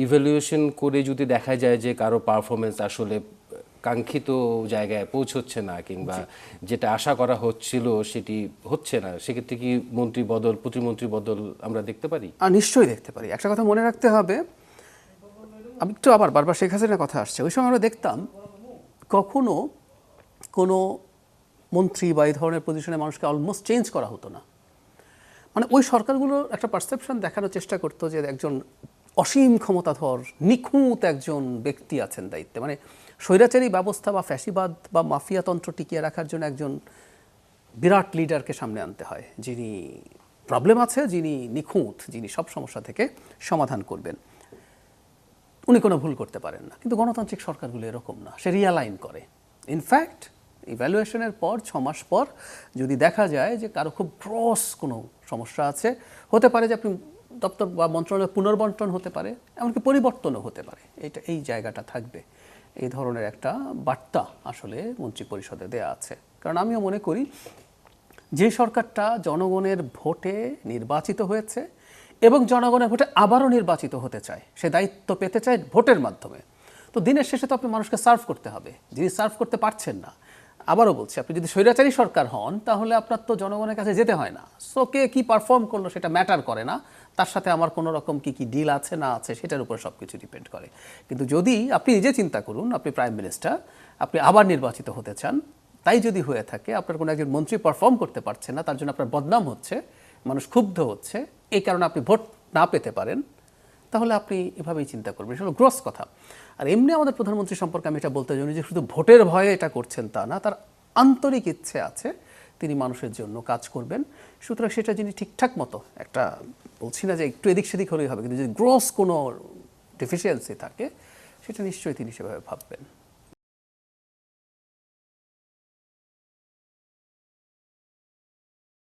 Evaluation করে যদি দেখা যায় যে কারো পারফরমেন্স আসলে কাঙ্ক্ষিত জায়গায় পৌঁছচ্ছে না কিংবা যেটা আশা করা হচ্ছিল সেটি হচ্ছে না, সেক্ষেত্রে কি মন্ত্রী বদল, প্রতিমন্ত্রী বদল আমরা দেখতে পারি? নিশ্চয়ই দেখতে পারি। একটা কথা মনে রাখতে হবে, আমি একটু আবার বারবার শেখ হাসিনার কথা আসছে, ওই সময় আমরা দেখতাম কখনো কোনো মন্ত্রী বা এই ধরনের পজিশনে মানুষকে অলমোস্ট চেঞ্জ করা হতো না। মানে ওই সরকারগুলো একটা পারসেপশন দেখানোর চেষ্টা করতো যে একজন অসীম ক্ষমতাধর নিখুঁত একজন ব্যক্তি আছেন দায়িত্বে, মানে স্বৈরাচারী ব্যবস্থা বা ফ্যাসিবাদ বা মাফিয়াতন্ত্র টিকিয়ে রাখার জন্য একজন বিরাট লিডারকে সামনে আনতে হয়, যিনি প্রবলেম আছে, যিনি নিখুঁত, যিনি সব সমস্যা থেকে সমাধান করবেন, উনি কোনো ভুল করতে পারেন না। কিন্তু গণতান্ত্রিক সরকারগুলো এরকম না, সে রিয়ালাইন করে। ইনফ্যাক্ট ইভ্যালুয়েশনের পর 6 মাস পর যদি দেখা যায় যে কারো খুব গ্রস কোনো সমস্যা আছে, হতে পারে যে আপনি দপ্তর বা মন্ত্রণালয় পুনর্বন্টন হতে পারে, এমনকি পরিবর্তনও হতে পারে, এই জায়গাটা থাকবে। এই ধরনের একটা বার্তা আসলে মন্ত্রিপরিষদে দেয়া আছে। কারণ আমিও মনে করি যে সরকারটা জনগণের ভোটে নির্বাচিত হয়েছে এবং জনগণের ভোটে আবারও নির্বাচিত হতে চায়, সে দায়িত্ব পেতে চায় ভোটের মাধ্যমে, তো দিনের শেষে তো আপনি মানুষকে সার্ভ করতে হবে। যিনি সার্ভ করতে পারছেন না, আবারও বলছি, আপনি যদি স্বৈরাচারী সরকার হন তাহলে আপনার তো জনগণের কাছে যেতে হয় না। সো কে কী পারফর্ম করলো সেটা ম্যাটার করে না, তার সাথে আমার কোনো রকম কী ডিল আছে না আছে সেটার উপর সব কিছু ডিপেন্ড করে। কিন্তু যদি আপনি নিজে চিন্তা করুন, আপনি প্রাইম মিনিস্টার, আপনি আবার নির্বাচিত হতে চান, তাই যদি হয়ে থাকে আপনার কোনো একজন মন্ত্রী পারফর্ম করতে পারছে না, তার জন্য আপনার বদনাম হচ্ছে, মানুষ ক্ষুব্ধ হচ্ছে, এই কারণে আপনি ভোট না পেতে পারেন, তাহলে আপনি এভাবেই চিন্তা করবেন। সেটা হলো গ্রস কথা। আর এমনি আমাদের প্রধানমন্ত্রী সম্পর্কে আমি এটা বলতে জানি যে শুধু ভোটের ভয়ে এটা করছেন তা না, তার আন্তরিক ইচ্ছে আছে তিনি মানুষের জন্য কাজ করবেন। সুতরাং সেটা যিনি ঠিকঠাক মতো, একটা বলছি না যে একটু এদিক সেদিক হলেই হবে, কিন্তু যদি গ্রস কোনো ডেফিসিয়েন্সি থাকে সেটা নিশ্চয়ই তিনি সেভাবে ভাববেন।